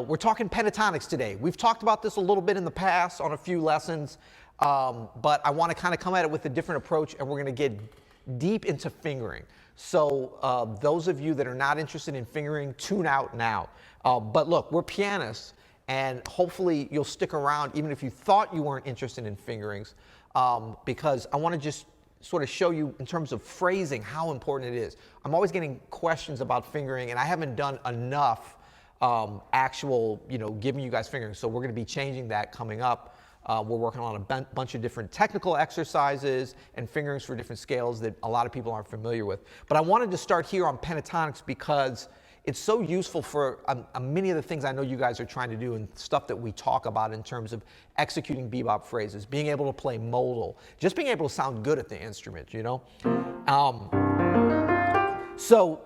We're talking pentatonics today. We've talked about this a little bit in the past on a few lessons, but I want to kind of come at it with a different approach, and we're going to get deep into fingering. So those of you that are not interested in fingering, tune out now. But look, we're pianists, and hopefully you'll stick around even if you thought you weren't interested in fingerings, because I want to just sort of show you in terms of phrasing how important it is. I'm always getting questions about fingering, and I haven't done enough actual, giving you guys fingering. So we're going to be changing that coming up. We're working on a bunch of different technical exercises and fingerings for different scales that a lot of people aren't familiar with. But I wanted to start here on pentatonics because it's so useful for many of the things I know you guys are trying to do and stuff that we talk about in terms of executing bebop phrases, being able to play modal, just being able to sound good at the instrument, So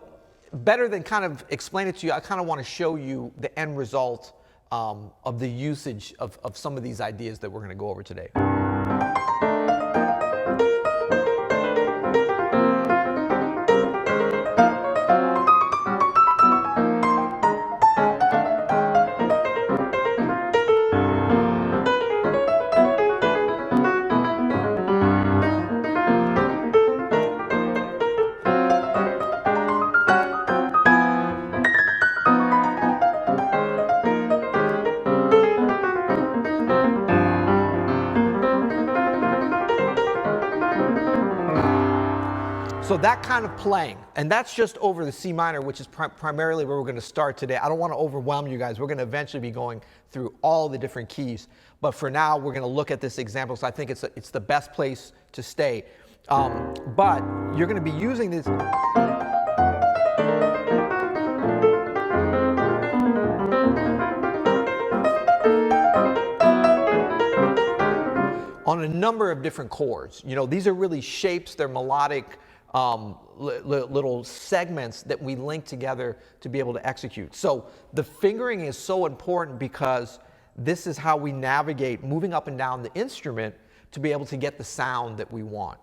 better than kind of explain it to you, I kind of want to show you the end result of the usage of some of these ideas that we're going to go over today. So that kind of playing, and that's just over the C minor, which is primarily where we're going to start today. I don't want to overwhelm you guys. We're going to eventually be going through all the different keys. But for now, we're going to look at this example, so I think it's the best place to stay. But you're going to be using this on a number of different chords. These are really shapes, they're melodic little segments that we link together to be able to execute. So the fingering is so important because this is how we navigate moving up and down the instrument to be able to get the sound that we want.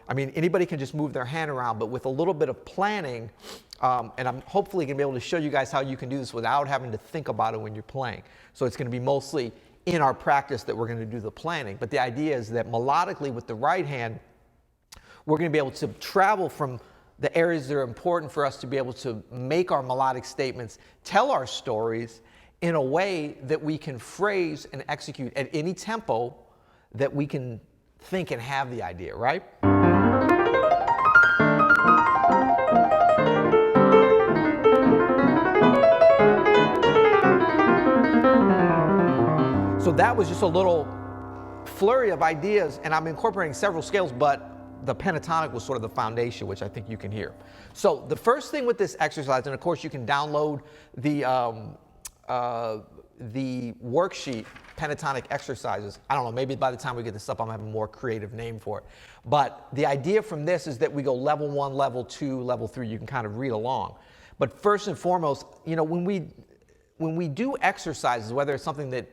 I mean, anybody can just move their hand around, but with a little bit of planning, and I'm hopefully going to be able to show you guys how you can do this without having to think about it when you're playing. So it's going to be mostly in our practice that we're going to do the planning. But the idea is that melodically with the right hand, we're going to be able to travel from the areas that are important for us to be able to make our melodic statements, tell our stories in a way that we can phrase and execute at any tempo that we can think and have the idea, right? So that was just a little flurry of ideas, and I'm incorporating several scales, but the pentatonic was sort of the foundation, which I think you can hear. So the first thing with this exercise, and of course you can download the worksheet, Pentatonic exercises. I don't know, maybe by the time we get this up, I'm going to have a more creative name for it. But the idea from this is that we go level 1, level 2, level 3. You can kind of read along. But first and foremost, when we do exercises, whether it's something that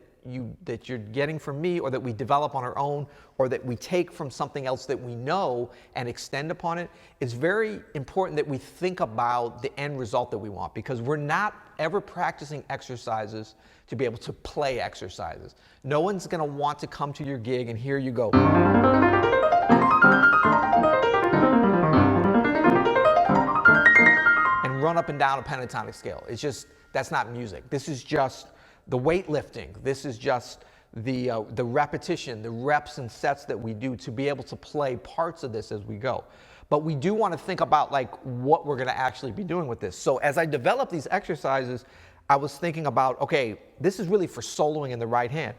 you're getting from me, or that we develop on our own, or that we take from something else that we know and extend upon it, it's very important that we think about the end result that we want, because we're not ever practicing exercises to be able to play exercises. No one's going to want to come to your gig and hear you go and run up and down a pentatonic scale. It's just, that's not music. This is just the weightlifting. This is just the repetition, the reps and sets that we do to be able to play parts of this as we go. But we do want to think about what we're going to actually be doing with this. So as I develop these exercises, I was thinking about, okay, this is really for soloing in the right hand.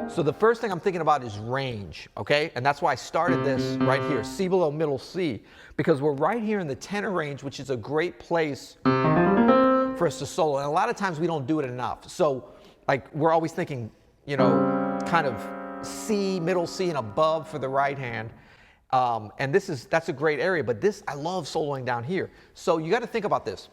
So the first thing I'm thinking about is range, okay? And that's why I started this right here, C below middle C, because we're right here in the tenor range, which is a great place for us to solo. And a lot of times we don't do it enough. So we're always thinking, kind of C, middle C and above for the right hand. And that's a great area, but I love soloing down here. So you got to think about this.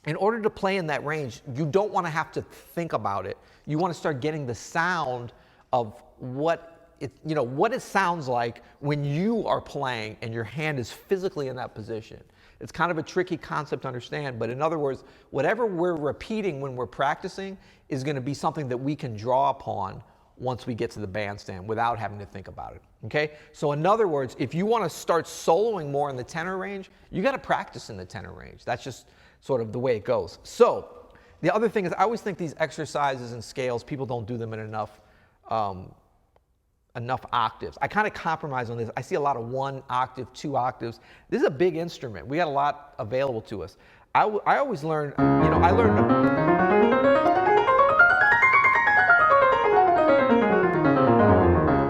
In order to play in that range, you don't want to have to think about it. You want to start getting the sound of what what it sounds like when you are playing and your hand is physically in that position. It's kind of a tricky concept to understand, but in other words, whatever we're repeating when we're practicing is going to be something that we can draw upon once we get to the bandstand without having to think about it, okay? So in other words, if you want to start soloing more in the tenor range, you got to practice in the tenor range. That's just sort of the way it goes. So the other thing is, I always think these exercises and scales, people don't do them in enough octaves. I kind of compromise on this. I see a lot of 1 octave, 2 octaves. This is a big instrument. We got a lot available to us. I always learn, I learned.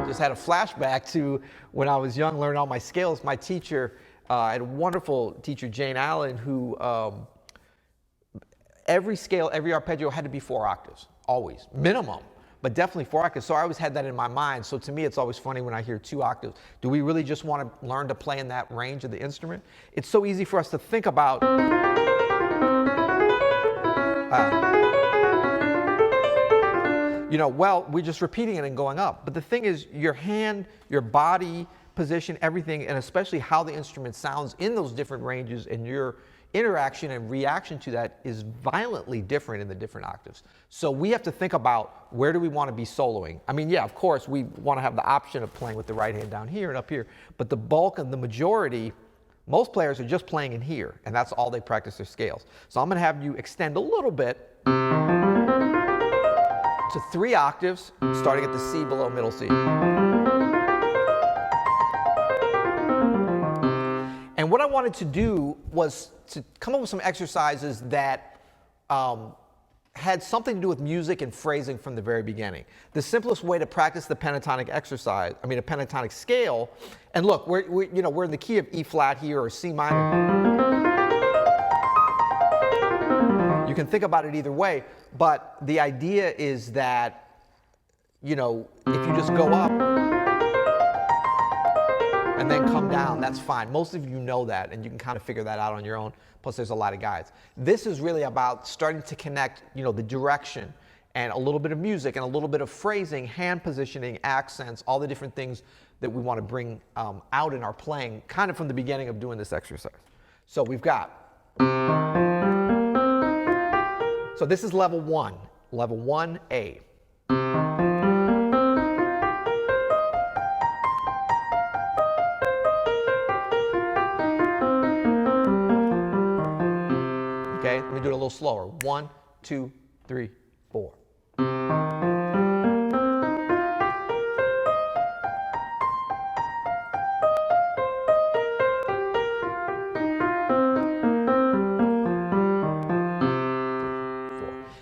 Just had a flashback to when I was young, learning all my scales. My teacher, I had a wonderful teacher, Jane Allen, who every scale, every arpeggio had to be 4 octaves, always, minimum. But definitely 4 octaves. So I always had that in my mind. So to me, it's always funny when I hear 2 octaves. Do we really just want to learn to play in that range of the instrument? It's so easy for us to think about. Well, we're just repeating it and going up. But the thing is, your hand, your body position, everything, and especially how the instrument sounds in those different ranges and your interaction and reaction to that is violently different in the different octaves. So we have to think about, where do we want to be soloing? I mean, yeah, of course, we want to have the option of playing with the right hand down here and up here, but the bulk and the majority, most players are just playing in here, and that's all they practice their scales. So I'm going to have you extend a little bit to 3 octaves, starting at the C below middle C. And what I wanted to do was to come up with some exercises that had something to do with music and phrasing from the very beginning. The simplest way to practice the pentatonic exercise, a pentatonic scale, and look, we're in the key of E flat here or C minor. You can think about it either way, but the idea is that, if you just go up and then come down, that's fine. Most of you know that, and you can kind of figure that out on your own. Plus, there's a lot of guides. This is really about starting to connect, the direction and a little bit of music and a little bit of phrasing, hand positioning, accents, all the different things that we want to bring out in our playing, kind of from the beginning of doing this exercise. So we've got. So this is level 1, level 1A. Okay, let me do it a little slower. 1, 2, 3, 4.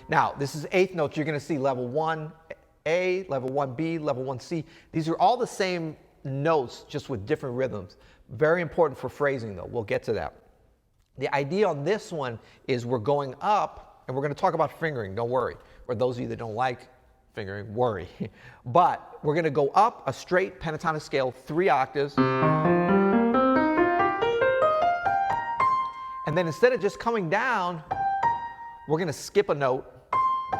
Now, this is 8th notes. You're going to see level 1A, level 1B, level 1C. These are all the same notes, just with different rhythms. Very important for phrasing, though. We'll get to that. The idea on this one is we're going up, and we're going to talk about fingering. Don't worry. Or those of you that don't like fingering, worry. But we're going to go up a straight pentatonic scale, 3 octaves. And then instead of just coming down, we're going to skip a note.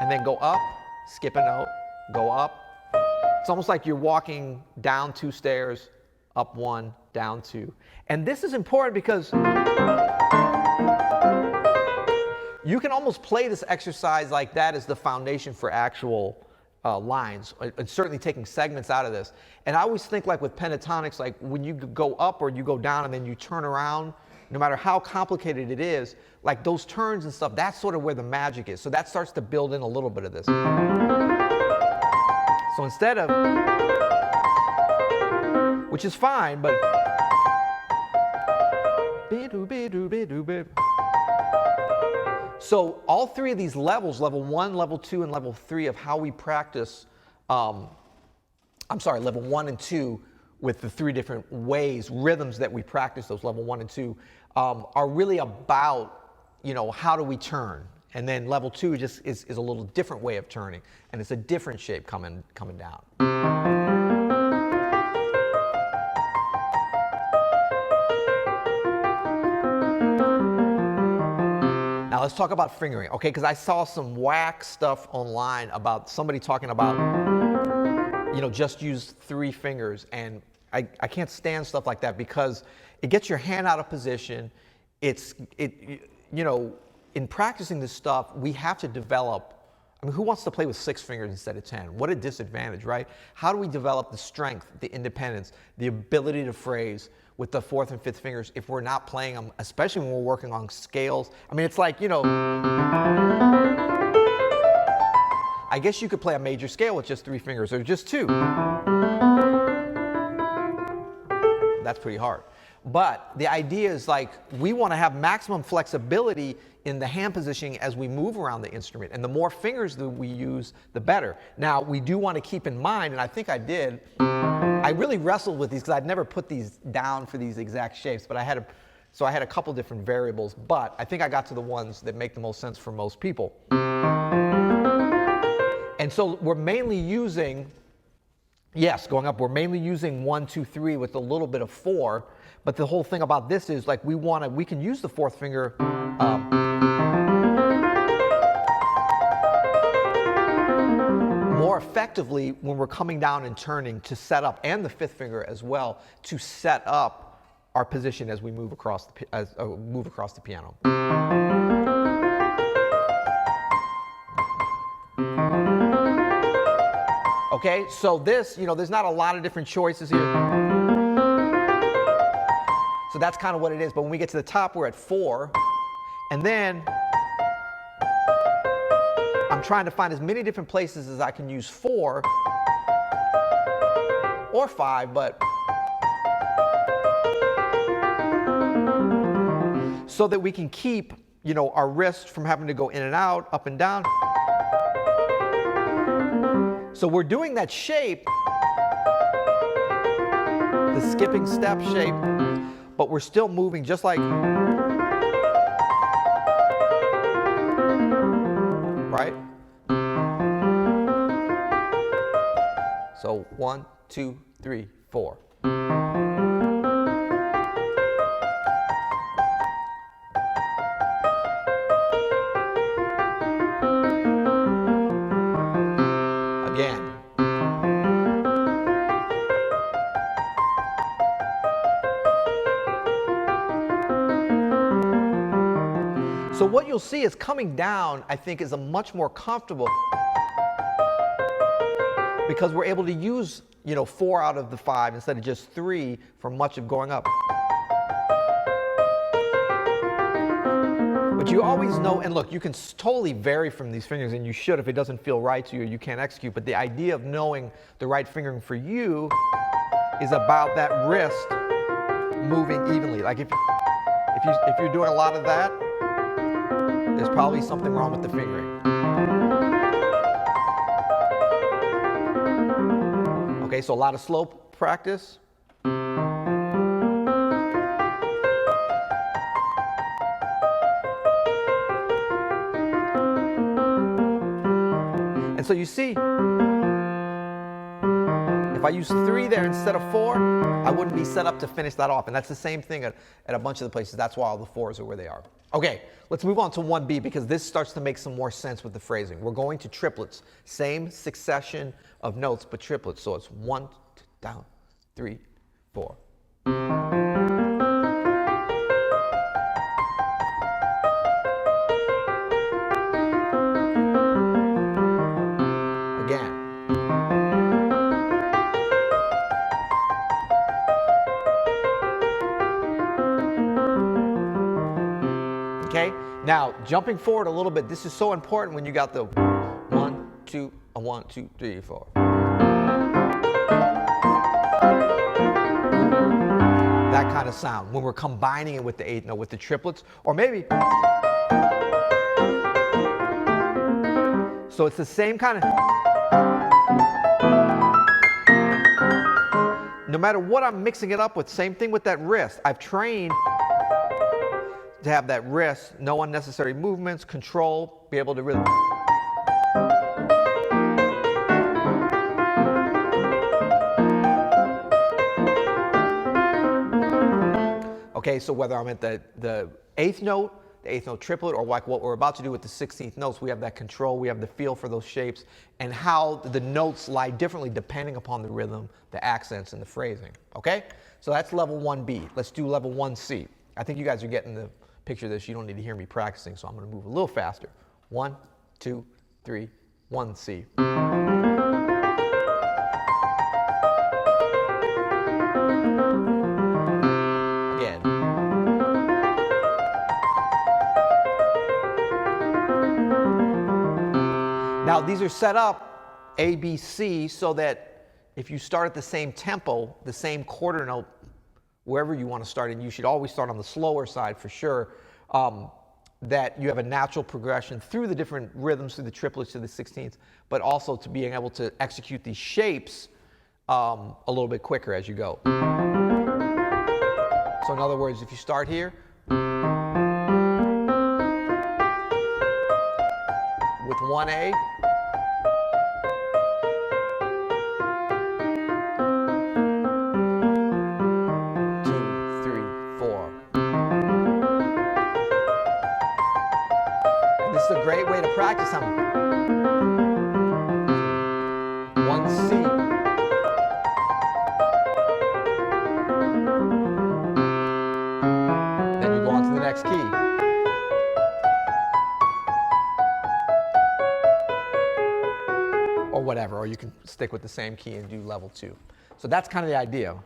And then go up, skip a note, go up. It's almost like you're walking down 2 stairs, up 1, down 2. And this is important because you can almost play this exercise like that as the foundation for actual lines, and certainly taking segments out of this. And I always think, like with pentatonics, like when you go up or you go down and then you turn around, no matter how complicated it is, like those turns and stuff, that's sort of where the magic is. So that starts to build in a little bit of this. So instead of, which is fine, but so all 3 of these levels, level 1, level 2, and level 3 of how we practice, level 1 and 2 with the 3 different ways, rhythms that we practice those level 1 and 2, are really about, how do we turn? And then level 2 just is a little different way of turning, and it's a different shape coming down. Now let's talk about fingering, okay? Because I saw some whack stuff online about somebody talking about just use 3 fingers. And I can't stand stuff like that because it gets your hand out of position. In practicing this stuff, we have to develop. I mean, who wants to play with 6 fingers instead of 10? What a disadvantage, right? How do we develop the strength, the independence, the ability to phrase with the 4th and 5th fingers if we're not playing them, especially when we're working on scales? I mean, it's like, I guess you could play a major scale with just 3 fingers or just 2. That's pretty hard. But the idea is like we want to have maximum flexibility in the hand positioning as we move around the instrument. And the more fingers that we use, the better. Now, we do want to keep in mind, and I think I did, I really wrestled with these because I'd never put these down for these exact shapes, but I had a couple different variables, but I think I got to the ones that make the most sense for most people. And so we're mainly using, going up, we're mainly using 1, 2, 3 with a little bit of 4. But the whole thing about this is like we can use the 4th finger more effectively when we're coming down and turning to set up, and the 5th finger as well, to set up our position as we move across the piano. Okay, so this, there's not a lot of different choices here. So that's kind of what it is. But when we get to the top, we're at 4. And then I'm trying to find as many different places as I can use 4 or 5, but so that we can keep, our wrist from having to go in and out, up and down. So we're doing that shape, the skipping step shape, but we're still moving just like, right? So 1, 2, 3, 4. Again. So what you'll see is coming down, I think, is a much more comfortable, because we're able to use, 4 out of the 5 instead of just 3 for much of going up. But you always know, and look, you can totally vary from these fingers, and you should if it doesn't feel right to you or you can't execute, but the idea of knowing the right fingering for you is about that wrist moving evenly. Like if you're doing a lot of that, there's probably something wrong with the fingering. Okay, so a lot of slow practice. And so you see, if I use 3 there instead of 4, I wouldn't be set up to finish that off. And that's the same thing at a bunch of the places. That's why all the 4s are where they are. Okay, let's move on to 1B because this starts to make some more sense with the phrasing. We're going to triplets. Same succession of notes, but triplets. So it's 1, down, 3, 4. Again. Okay, now jumping forward a little bit, this is so important when you got the 1, 2, 1, 2, 3, 4. That kind of sound when we're combining it with the 8th note, with the triplets, or maybe. So it's the same kind of. No matter what I'm mixing it up with, same thing with that wrist. I've trained to have that wrist, no unnecessary movements, control, be able to really. Okay, so whether I'm at the 8th note, the eighth note triplet, or like what we're about to do with the 16th notes. We have that control, we have the feel for those shapes, and how the notes lie differently depending upon the rhythm, the accents, and the phrasing. Okay? So that's level 1B. Let's do level 1C. I think you guys are getting the picture of this. You don't need to hear me practicing, so I'm going to move a little faster. 1, 2, 3, 1C. Again. Now these are set up A, B, C so that if you start at the same tempo, the same quarter note, wherever you want to start, and you should always start on the slower side for sure, that you have a natural progression through the different rhythms, through the triplets to the 16ths, but also to being able to execute these shapes a little bit quicker as you go. So in other words, if you start here with 1A, a great way to practice them. 1C. Then you go on to the next key. Or whatever, or you can stick with the same key and do level 2. So that's kind of the idea.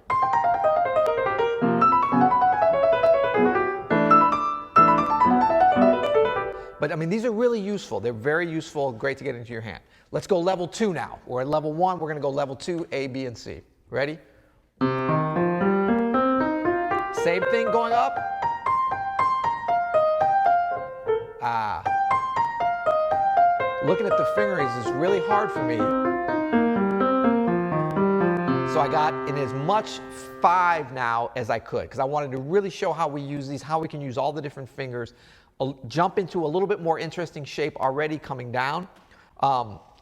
But I mean, these are really useful. They're very useful, great to get into your hand. Let's go level 2 now. We're at level 1, we're going to go level 2, A, B, and C. Ready? Same thing going up. Looking at the fingerings is really hard for me. So I got in as much 5 now as I could, because I wanted to really show how we use these, how we can use all the different fingers. Jump into a little bit more interesting shape already coming down.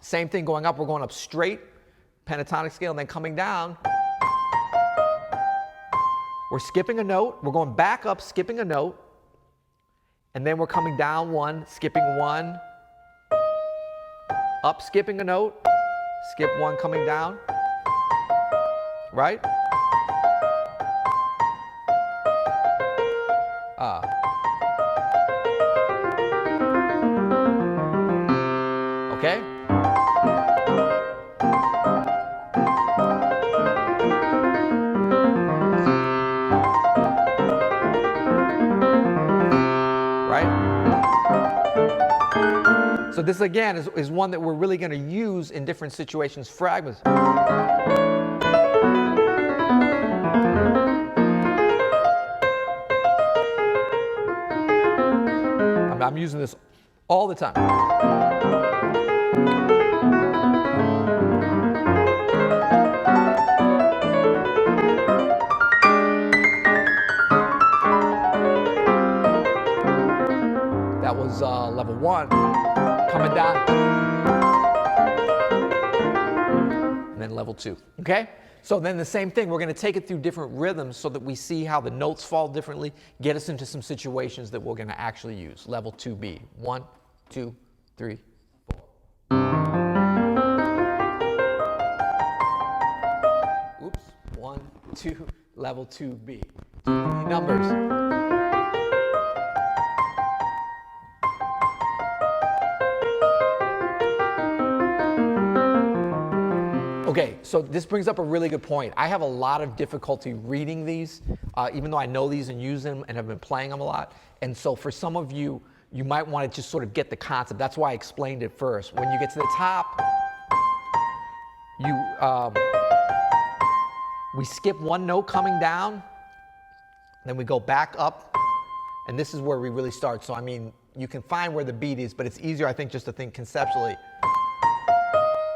Same thing going up. We're going up straight, pentatonic scale, and then coming down. We're skipping a note. We're going back up, skipping a note. And then we're coming down 1, skipping 1. Up, skipping a note. Skip 1, coming down. Right? Okay? Right? So this again is one that we're really going to use in different situations, fragments. I'm using this all the time. That was level 1. Coming down. And then level 2. Okay? So then the same thing, we're going to take it through different rhythms so that we see how the notes fall differently, get us into some situations that we're going to actually use. Level 2B. 1, 2, 3, 4. Oops. 1, 2, level 2B. Numbers. Okay, so this brings up a really good point. I have a lot of difficulty reading these, even though I know these and use them and have been playing them a lot. And so for some of you, you might want to just sort of get the concept. That's why I explained it first. When you get to the top, we skip 1 note coming down, then we go back up, and this is where we really start. So I mean, you can find where the beat is, but it's easier, I think, just to think conceptually.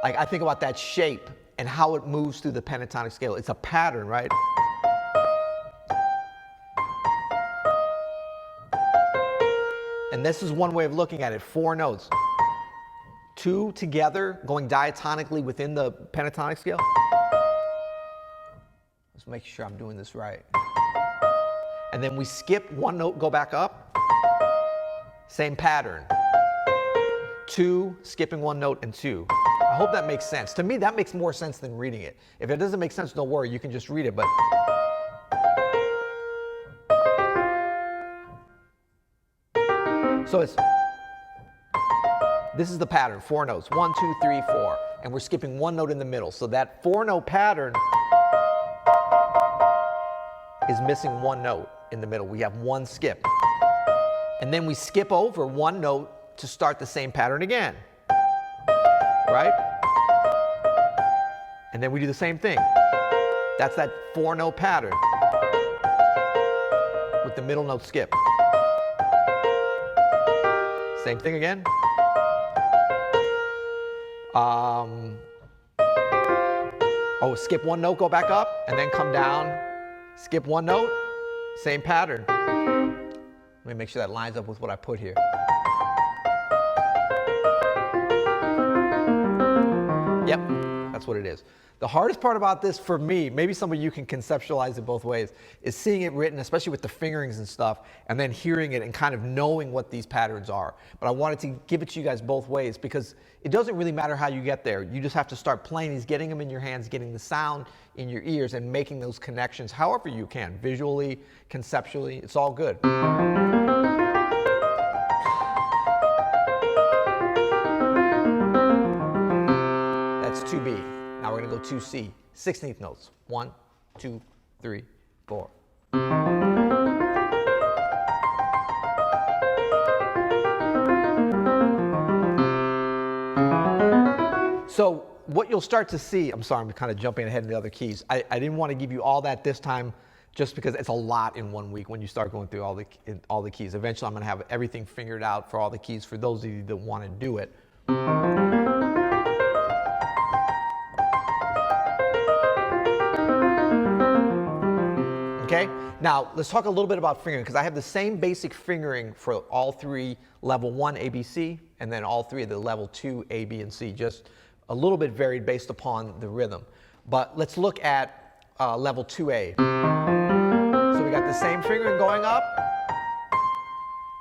Like I think about that shape and how it moves through the pentatonic scale. It's a pattern, right? And this is one way of looking at it. 4 notes. 2 together, going diatonically within the pentatonic scale. Let's make sure I'm doing this right. And then we skip 1 note, go back up. Same pattern. 2, skipping 1 note, and 2. I hope that makes sense. To me, that makes more sense than reading it. If it doesn't make sense, don't worry, you can just read it, but. So this is the pattern, 4 notes, 1, 2, 3, 4, and we're skipping 1 note in the middle. So that 4-note pattern is missing 1 note in the middle. We have 1 skip. And then we skip over 1 note to start the same pattern again, right? And then we do the same thing. That's that 4-note pattern with the middle note skip. Same thing again. Skip 1 note, go back up, and then come down. Skip 1 note, same pattern. Let me make sure that lines up with what I put here. Yep, that's what it is. The hardest part about this for me, maybe some of you can conceptualize it both ways, is seeing it written, especially with the fingerings and stuff, and then hearing it and kind of knowing what these patterns are. But I wanted to give it to you guys both ways because it doesn't really matter how you get there. You just have to start playing these, getting them in your hands, getting the sound in your ears, and making those connections however you can, visually, conceptually, it's all good. That's 2B. Now we're going to go 2C, 16th notes. 1, 2, 3, 4. So what you'll start to see, I'm sorry, I'm kind of jumping ahead in the other keys. I didn't want to give you all that this time just because it's a lot in 1 week when you start going through all the keys. Eventually I'm going to have everything figured out for all the keys for those of you that want to do it. Okay, now let's talk a little bit about fingering because I have the same basic fingering for all 3 level 1 A, B, C, and then all 3 of the level 2 A, B, and C, just a little bit varied based upon the rhythm. But let's look at level 2A. So we got the same fingering going up.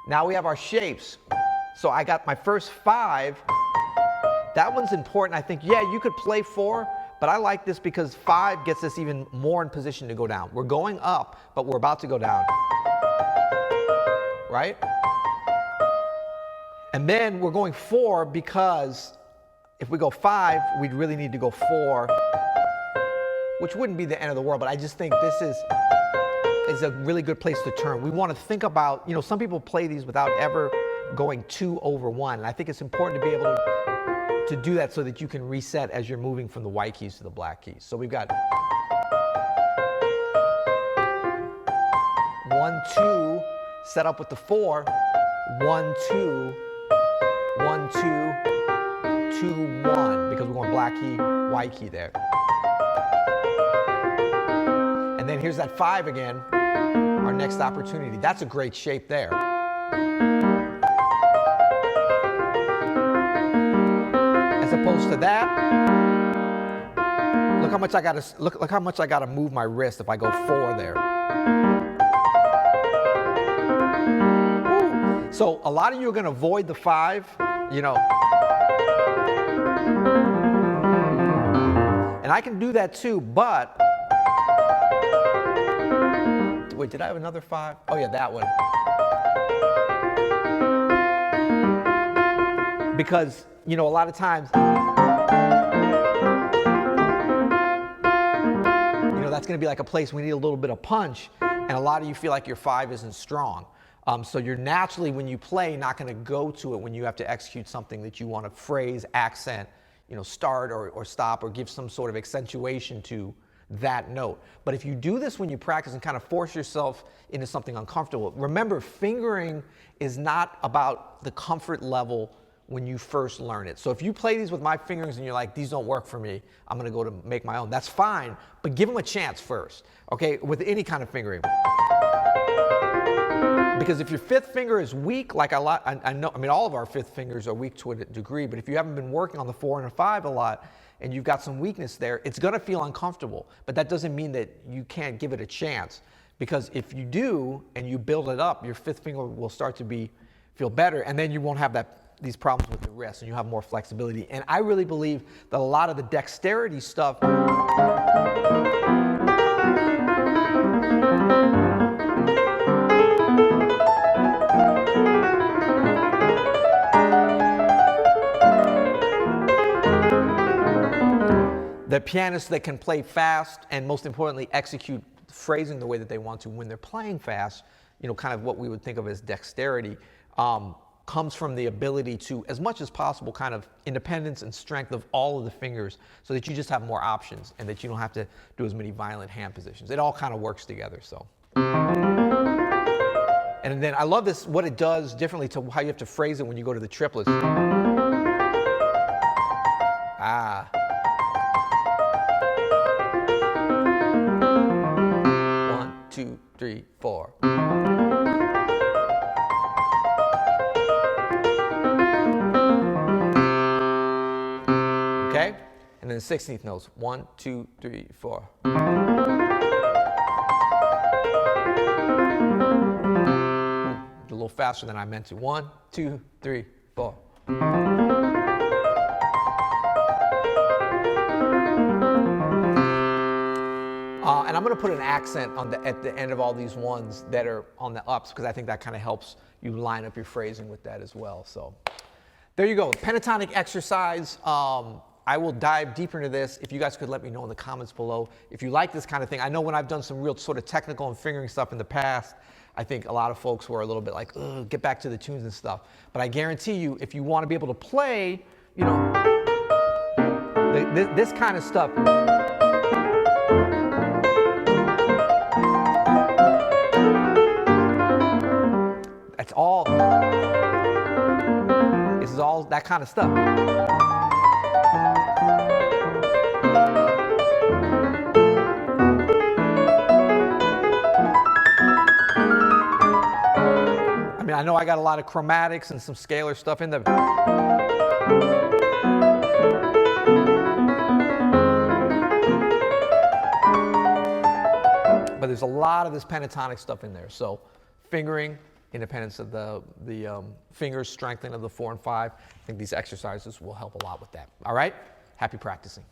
Now we have our shapes. So I got my first 5. That one's important. I think, yeah, you could play 4. But I like this because 5 gets us even more in position to go down. We're going up, but we're about to go down. Right? And then we're going 4 because if we go 5, we'd really need to go 4, which wouldn't be the end of the world, but I just think this is a really good place to turn. We want to think about, some people play these without ever going 2 over 1. And I think it's important to be able to do that so that you can reset as you're moving from the white keys to the black keys. So we've got 1, 2, set up with the 4, 1, 2, 1, 2, 2, 1, because we're going black key, white key there. And then here's that 5 again, our next opportunity. That's a great shape there. As opposed to that, look how much I gotta move my wrist if I go 4 there. Woo. So a lot of you are gonna avoid the 5, and I can do that too, but wait, did I have another 5? Oh yeah, that one. Because a lot of times, that's going to be like a place we need a little bit of punch, and a lot of you feel like your 5 isn't strong. So you're naturally, when you play, not going to go to it when you have to execute something that you want to phrase, accent, start or stop or give some sort of accentuation to that note. But if you do this when you practice and kind of force yourself into something uncomfortable, remember, fingering is not about the comfort level when you first learn it. So if you play these with my fingerings and you're like, these don't work for me, I'm going to go to make my own, that's fine, but give them a chance first, okay, with any kind of fingering. Because if your 5th finger is weak, like I know, all of our 5th fingers are weak to a degree, but if you haven't been working on the 4 and the 5 a lot, and you've got some weakness there, it's going to feel uncomfortable. But that doesn't mean that you can't give it a chance. Because if you do, and you build it up, your 5th finger will start to be feel better, and then you won't have these problems with the wrist, and you have more flexibility. And I really believe that a lot of the dexterity stuff the pianists that can play fast and most importantly execute phrasing the way that they want to when they're playing fast, you know, kind of what we would think of as dexterity, comes from the ability to, as much as possible, kind of independence and strength of all of the fingers so that you just have more options and that you don't have to do as many violent hand positions. It all kind of works together, so. And then I love this, what it does differently to how you have to phrase it when you go to the triplets. Ah. 1, 2, 3, 4. Okay? And then the 16th notes. 1, 2, 3, 4. A little faster than I meant to. 1, 2, 3, 4. And I'm going to put an accent on at the end of all these ones that are on the ups, because I think that kind of helps you line up your phrasing with that as well. So there you go. Pentatonic exercise. I will dive deeper into this. If you guys could let me know in the comments below if you like this kind of thing. I know when I've done some real sort of technical and fingering stuff in the past, I think a lot of folks were a little bit like, ugh, get back to the tunes and stuff. But I guarantee you, if you want to be able to play, you know, this kind of stuff. That's all. This is all that kind of stuff. I mean, I know I got a lot of chromatics and some scalar stuff in there. But there's a lot of this pentatonic stuff in there. So fingering, independence of the fingers, strengthening of the 4 and 5. I think these exercises will help a lot with that. All right? Happy practicing.